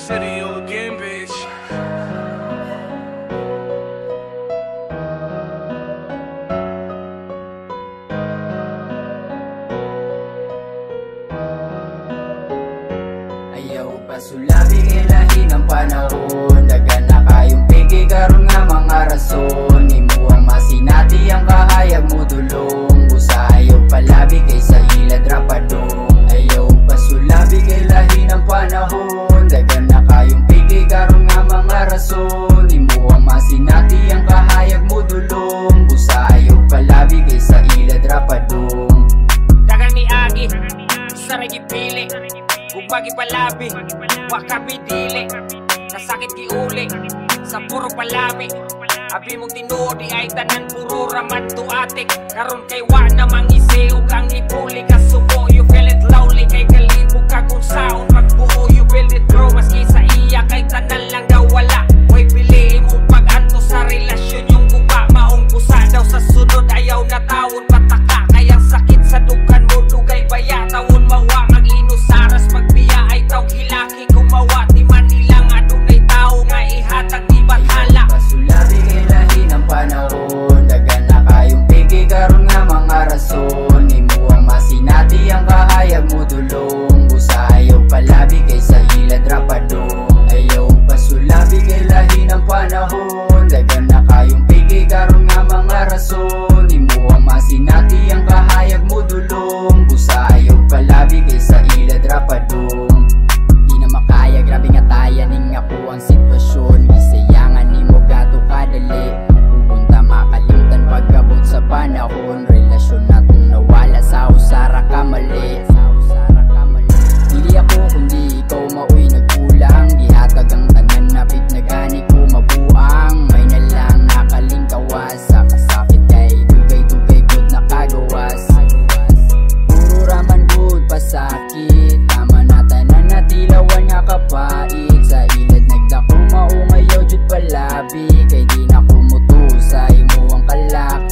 Serio again, bitch. Ayaw pasulabi ilahi ng panahon, dagan na kayong pigi karon nga mga rason. Imo ang masinati ang kahayag mo dulong, busayo palabi kaysa ilad rapadong. Ayaw pasulabi ilahi ng panahon, dagan na kayong pigi karon nga mga rason. Imo ang masinati ang kahayag mo dulong, busayo palabi kaysa ilad rapadong. Dagang ni Agi, sa nagipili, bumagi palabi, wakabi dili, nasakit giuli, sa puro palami. Abi mong tinuod di ay tanan puro raman tuatik. Karon kay wa namang iseo kang ipuli kasubo. You feel it lonely kay kalibog ka kung saon magbuo. You build it bro maski sa iya kay tanan lang daw wala. Way piliin mo pag-anto sa relasyon yung guba. Maong pusa daw sa sunod ayaw na taon pataka. Kayang sakit sa dukan mo dugay baya. Tawon mawa maglinos saras pagbiya ay taw hilaki gumawa. Di man ilang adunay tao nga ihatag di bathala. Pasulabi ilahi ng panahon, dagan na kayong pigi karon nga mga rason. Imo ang masinati ang kahayag mo dulong, busayo palabi kaysa ilad rapadong. Ayaw pasulabi ilahi ng panahon, dagan na kayong pigi karon nga mga rason. Imo ang masinati ang kahayag mo dulong, busayo palabi kaysa ilad rapadong. Di na makaya, grabe nga taya ning ako ang sitwasyon. Gisayangan ni mo gato kadali, pupunta makalimtan pagkabot sa panahon. Relasyon natong nawala sa usara ka mali. Dili ako kundi ikaw maoy nagkulang, gihatag ang tanan napit na gani ko mabuang. May nalang nakalingkawas sa kasakit kay dugay-dugay good nakagawas. Puro raman good pasakit, tama na tanan na tilawan nga kapait. Sa ilad nagdako maungayaw jud palabi, kay di na kumutusay mo ang kalaki.